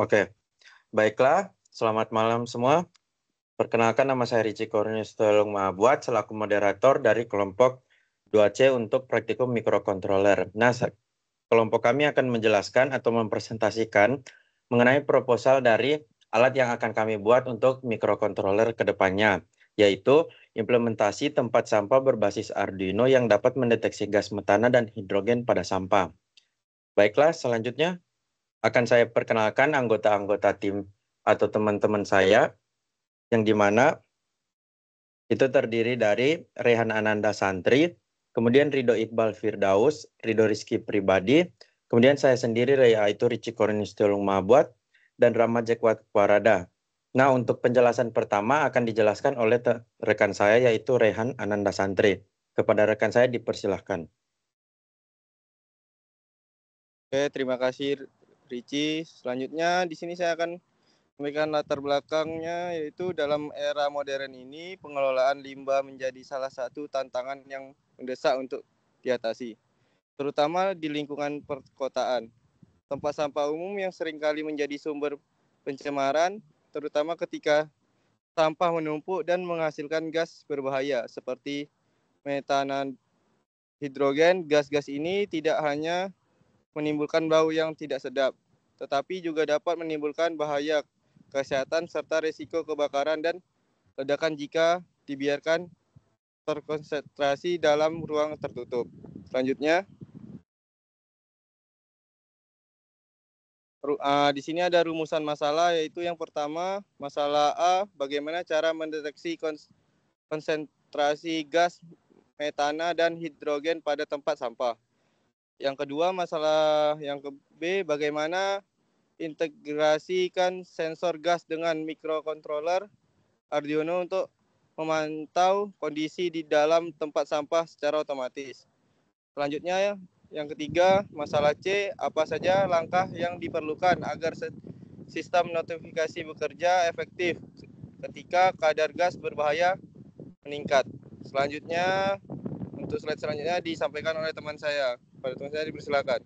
Oke, baiklah. Selamat malam semua. Perkenalkan, nama saya Richie Cornelius Tolong Mabuat selaku moderator dari kelompok 2C untuk praktikum mikrokontroler. Nah, kelompok kami akan menjelaskan atau mempresentasikan mengenai proposal dari alat yang akan kami buat untuk mikrokontroler ke depannya, yaitu implementasi tempat sampah berbasis Arduino yang dapat mendeteksi gas metana dan hidrogen pada sampah. Baiklah, selanjutnya akan saya perkenalkan anggota-anggota tim atau teman-teman saya, yang dimana itu terdiri dari Rehan Ananda Santri, kemudian Ridho Iqbal Firdaus, Ridho Rizky Pribadi, kemudian saya sendiri yaitu Richie Cornelius Tolong Mabuat, dan Rama Jekwat Warada. Nah, untuk penjelasan pertama akan dijelaskan oleh rekan saya yaitu Rehan Ananda Santri. Kepada rekan saya dipersilahkan. Oke, terima kasih Richie. Selanjutnya di sini saya akan memberikan latar belakangnya, yaitu dalam era modern ini pengelolaan limbah menjadi salah satu tantangan yang mendesak untuk diatasi, terutama di lingkungan perkotaan. Tempat sampah umum yang seringkali menjadi sumber pencemaran, terutama ketika sampah menumpuk dan menghasilkan gas berbahaya seperti metanan hidrogen. Gas-gas ini tidak hanya menimbulkan bau yang tidak sedap, tetapi juga dapat menimbulkan bahaya kesehatan serta risiko kebakaran dan ledakan jika dibiarkan terkonsentrasi dalam ruang tertutup. Selanjutnya, di sini ada rumusan masalah, yaitu yang pertama, masalah A, bagaimana cara mendeteksi konsentrasi gas metana dan hidrogen pada tempat sampah. Yang kedua, masalah yang B, bagaimana integrasikan sensor gas dengan mikrokontroler Arduino untuk memantau kondisi di dalam tempat sampah secara otomatis. Selanjutnya, yang ketiga, masalah C, apa saja langkah yang diperlukan agar sistem notifikasi bekerja efektif ketika kadar gas berbahaya meningkat. Selanjutnya, untuk slide selanjutnya disampaikan oleh teman saya. Pada teman saya dipersilakan.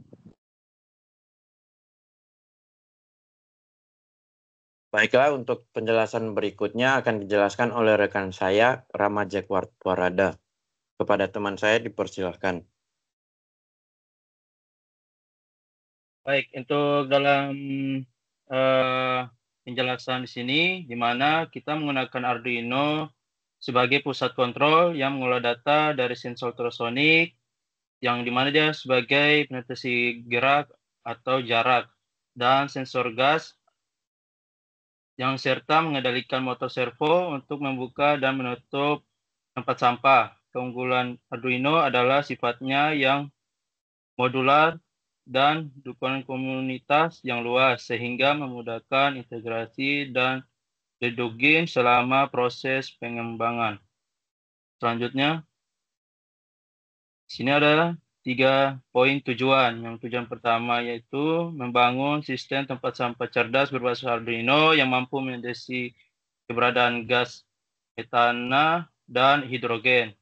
Baiklah, untuk penjelasan berikutnya akan dijelaskan oleh rekan saya, Rama Jekwat Warada. Kepada teman saya dipersilahkan. Baik, untuk dalam penjelasan di sini, di mana kita menggunakan Arduino sebagai pusat kontrol yang mengolah data dari sensor ultrasonik, yang dimana dia sebagai pendeteksi gerak atau jarak, dan sensor gas yang serta mengendalikan motor servo untuk membuka dan menutup tempat sampah. Keunggulan Arduino adalah sifatnya yang modular dan dukungan komunitas yang luas, sehingga memudahkan integrasi dan debugging selama proses pengembangan. Selanjutnya, sini ada 3 poin tujuan. Yang tujuan pertama yaitu membangun sistem tempat sampah cerdas berbasis Arduino yang mampu mendeteksi keberadaan gas metana dan hidrogen.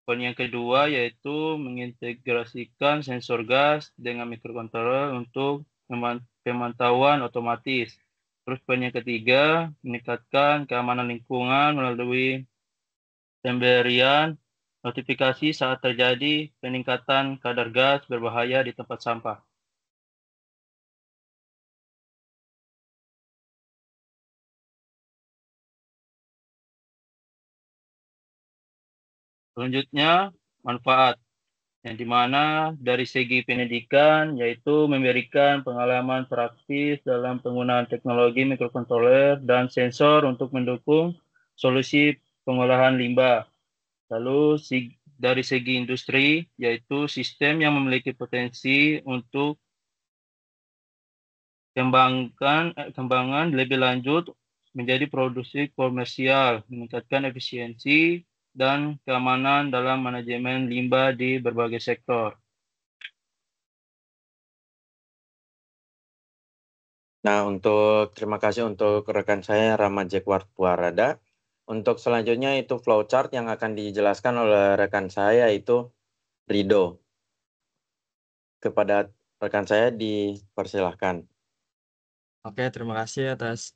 Poin yang kedua yaitu mengintegrasikan sensor gas dengan mikrokontroler untuk pemantauan otomatis. Terus poin yang ketiga, meningkatkan keamanan lingkungan melalui pemberian notifikasi saat terjadi peningkatan kadar gas berbahaya di tempat sampah. Selanjutnya, manfaat, yang dimana dari segi pendidikan yaitu memberikan pengalaman praktis dalam penggunaan teknologi mikrokontroler dan sensor untuk mendukung solusi pengolahan limbah. Lalu dari segi industri yaitu sistem yang memiliki potensi untuk kembangan lebih lanjut menjadi produksi komersial, meningkatkan efisiensi dan keamanan dalam manajemen limbah di berbagai sektor. Nah, terima kasih untuk rekan saya Rama Jekwat Warada. Untuk selanjutnya itu flowchart yang akan dijelaskan oleh rekan saya itu Rido. Kepada rekan saya dipersilahkan. Oke, terima kasih atas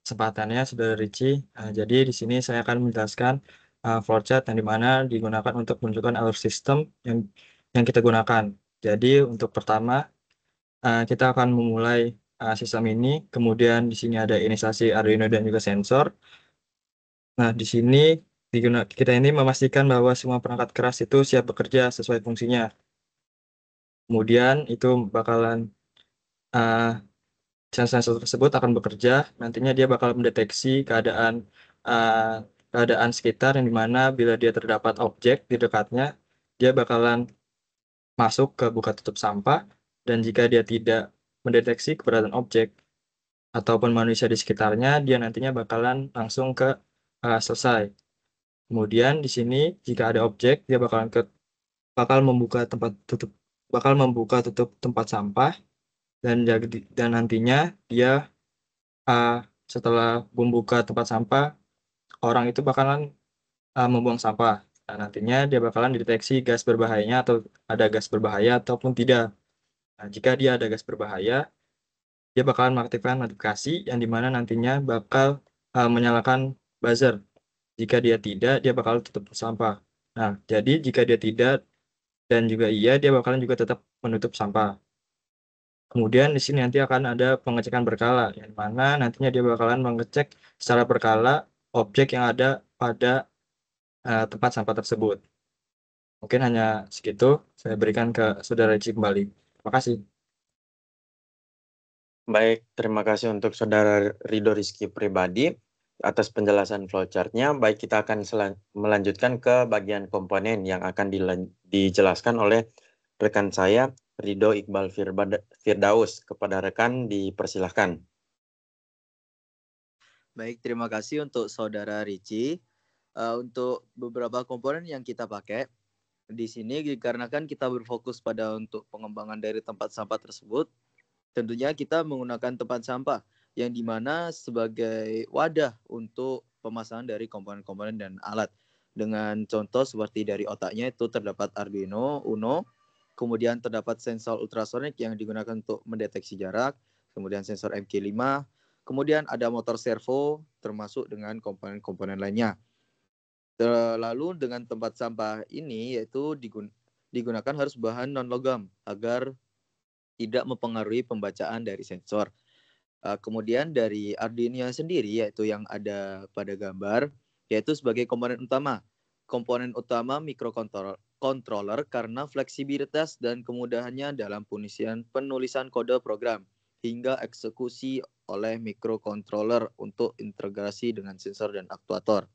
kesempatannya, Saudara Ricci. Jadi di sini saya akan menjelaskan flowchart yang dimana digunakan untuk menunjukkan alur sistem yang kita gunakan. Jadi untuk pertama kita akan memulai sistem ini, kemudian di sini ada inisiasi Arduino dan juga sensor. Nah, di sini kita ini memastikan bahwa semua perangkat keras itu siap bekerja sesuai fungsinya. Kemudian itu bakalan sensor tersebut akan bekerja, nantinya dia bakal mendeteksi keadaan sekitar yang dimana bila dia terdapat objek di dekatnya, dia bakalan masuk ke buka tutup sampah, dan jika dia tidak mendeteksi keberadaan objek ataupun manusia di sekitarnya, dia nantinya bakalan langsung ke selesai. Kemudian di sini jika ada objek, dia bakal membuka tutup tempat sampah, dan nantinya dia setelah membuka tempat sampah, orang itu bakalan membuang sampah. Nah, nantinya dia bakalan dideteksi gas berbahayanya atau ada gas berbahaya ataupun tidak. Nah, jika dia ada gas berbahaya, dia bakalan mengaktifkan notifikasi yang dimana nantinya bakal menyalakan buzzer. Jika dia tidak, dia bakal tutup sampah. Nah, jadi jika dia tidak dan juga iya, dia bakalan juga tetap menutup sampah. Kemudian di sini nanti akan ada pengecekan berkala, yang mana nantinya dia bakalan mengecek secara berkala objek yang ada pada tempat sampah tersebut. Mungkin hanya segitu, saya berikan ke Saudara Ricci kembali. Terima kasih. Baik, terima kasih untuk Saudara Ridho Rizky pribadi atas penjelasan flowchart-nya. Baik, kita akan melanjutkan ke bagian komponen yang akan dijelaskan oleh rekan saya, Ridho Iqbal Firdaus. Kepada rekan dipersilahkan. Baik, terima kasih untuk Saudara Ricci. Untuk beberapa komponen yang kita pakai di sini dikarenakan kita berfokus pada untuk pengembangan dari tempat sampah tersebut, tentunya kita menggunakan tempat sampah yang dimana sebagai wadah untuk pemasangan dari komponen-komponen dan alat. Dengan contoh seperti dari otaknya itu terdapat Arduino Uno, kemudian terdapat sensor ultrasonik yang digunakan untuk mendeteksi jarak, kemudian sensor MQ5, kemudian ada motor servo termasuk dengan komponen-komponen lainnya. Lalu dengan tempat sampah ini yaitu digunakan harus bahan non-logam agar tidak mempengaruhi pembacaan dari sensor. Kemudian dari Arduino sendiri yaitu yang ada pada gambar, yaitu sebagai komponen utama. Komponen utama microcontroller karena fleksibilitas dan kemudahannya dalam penulisan kode program hingga eksekusi oleh microcontroller untuk integrasi dengan sensor dan aktuator.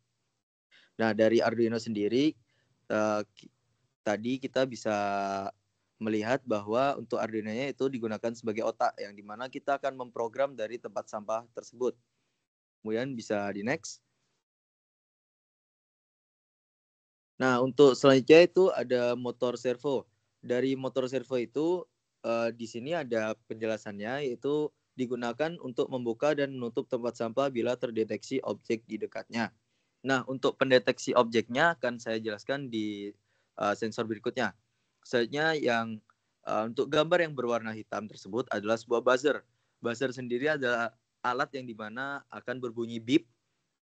Nah, dari Arduino sendiri, tadi kita bisa melihat bahwa untuk Arduino-nya itu digunakan sebagai otak, yang dimana kita akan memprogram dari tempat sampah tersebut. Kemudian bisa di next. Nah, untuk selanjutnya itu ada motor servo. Dari motor servo itu, di sini ada penjelasannya, yaitu digunakan untuk membuka dan menutup tempat sampah bila terdeteksi objek di dekatnya. Nah, untuk pendeteksi objeknya akan saya jelaskan di sensor berikutnya. Selanjutnya yang untuk gambar yang berwarna hitam tersebut adalah sebuah buzzer. Buzzer sendiri adalah alat yang dimana akan berbunyi beep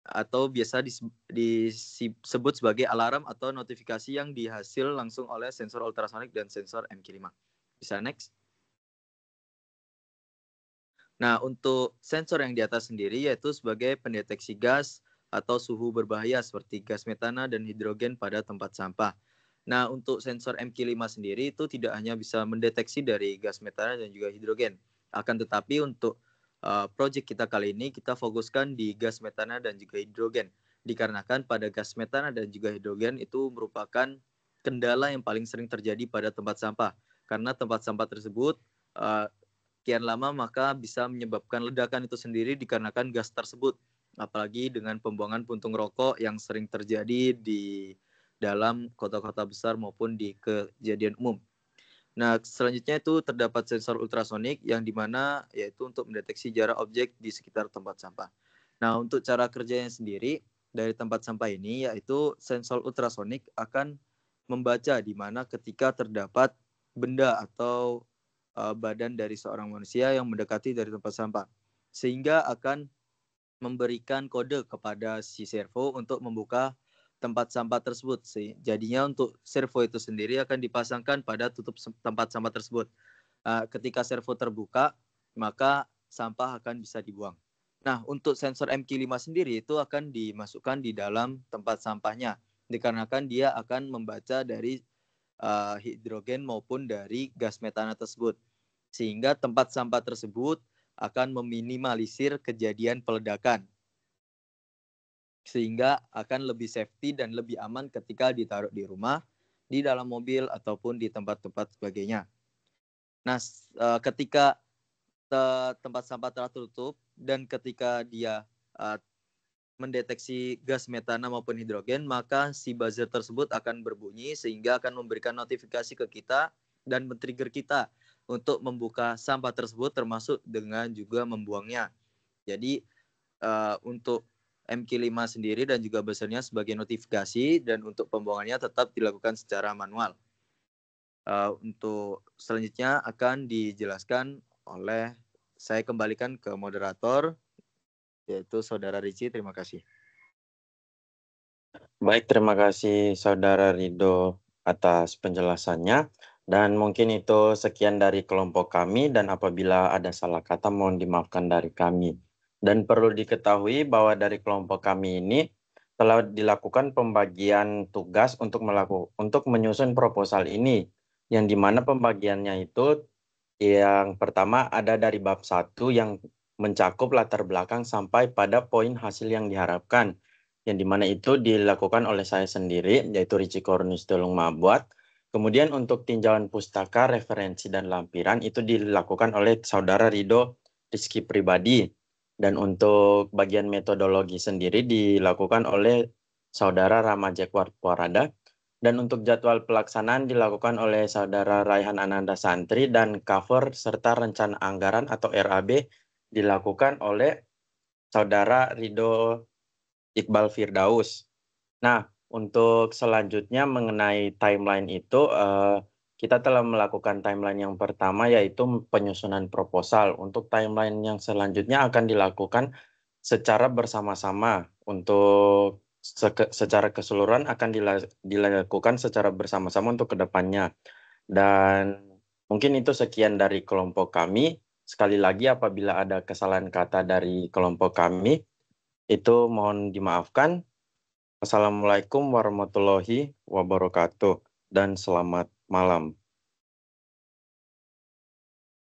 atau biasa disebut sebagai alarm atau notifikasi yang dihasil langsung oleh sensor ultrasonik dan sensor MQ5. Bisa next. Nah, untuk sensor yang di atas sendiri yaitu sebagai pendeteksi gas atau suhu berbahaya seperti gas metana dan hidrogen pada tempat sampah. Nah, untuk sensor MQ5 sendiri itu tidak hanya bisa mendeteksi dari gas metana dan juga hidrogen. Akan tetapi untuk project kita kali ini kita fokuskan di gas metana dan juga hidrogen. Dikarenakan pada gas metana dan juga hidrogen itu merupakan kendala yang paling sering terjadi pada tempat sampah. Karena tempat sampah tersebut kian lama maka bisa menyebabkan ledakan itu sendiri dikarenakan gas tersebut. Apalagi dengan pembuangan puntung rokok yang sering terjadi di dalam kota-kota besar maupun di kejadian umum. Nah, selanjutnya itu terdapat sensor ultrasonik yang dimana yaitu untuk mendeteksi jarak objek di sekitar tempat sampah. Nah, untuk cara kerjanya sendiri dari tempat sampah ini yaitu sensor ultrasonik akan membaca di mana ketika terdapat benda atau badan dari seorang manusia yang mendekati dari tempat sampah, sehingga akan memberikan kode kepada si servo untuk membuka tempat sampah tersebut. Jadinya untuk servo itu sendiri akan dipasangkan pada tutup tempat sampah tersebut. Ketika servo terbuka, maka sampah akan bisa dibuang. Nah, untuk sensor MQ5 sendiri itu akan dimasukkan di dalam tempat sampahnya, dikarenakan dia akan membaca dari hidrogen maupun dari gas metana tersebut, sehingga tempat sampah tersebut akan meminimalisir kejadian peledakan, sehingga akan lebih safety dan lebih aman ketika ditaruh di rumah, di dalam mobil, ataupun di tempat-tempat sebagainya. Nah, ketika tempat sampah telah tertutup dan ketika dia mendeteksi gas metana maupun hidrogen, maka si buzzer tersebut akan berbunyi sehingga akan memberikan notifikasi ke kita dan men-trigger kita untuk membuka sampah tersebut, termasuk dengan juga membuangnya. Jadi untuk MQ5 sendiri dan juga buzzernya sebagai notifikasi, dan untuk pembuangannya tetap dilakukan secara manual. Untuk selanjutnya akan dijelaskan oleh, saya kembalikan ke moderator, yaitu Saudara Ricci. Terima kasih. Baik, terima kasih Saudara Rido atas penjelasannya. Dan mungkin itu sekian dari kelompok kami, dan apabila ada salah kata mohon dimaafkan dari kami. Dan perlu diketahui bahwa dari kelompok kami ini telah dilakukan pembagian tugas untuk menyusun proposal ini, yang dimana pembagiannya itu yang pertama ada dari bab 1 yang mencakup latar belakang sampai pada poin hasil yang diharapkan, yang dimana itu dilakukan oleh saya sendiri, yaitu Ricci Cornelius Tulung Mabuat. Kemudian untuk tinjauan pustaka, referensi, dan lampiran itu dilakukan oleh Saudara Rido Rizky pribadi. Dan untuk bagian metodologi sendiri dilakukan oleh Saudara Rama Jekwart Puarada. Dan untuk jadwal pelaksanaan dilakukan oleh Saudara Raihan Ananda Santri, dan cover serta rencana anggaran atau RAB dilakukan oleh Saudara Rido Iqbal Firdaus. Nah, untuk selanjutnya mengenai timeline itu, kita telah melakukan timeline yang pertama, yaitu penyusunan proposal. Untuk timeline yang selanjutnya akan dilakukan secara bersama-sama. Untuk secara keseluruhan akan dilakukan secara bersama-sama untuk kedepannya. Dan mungkin itu sekian dari kelompok kami. Sekali lagi apabila ada kesalahan kata dari kelompok kami, itu mohon dimaafkan. Assalamualaikum warahmatullahi wabarakatuh dan selamat malam.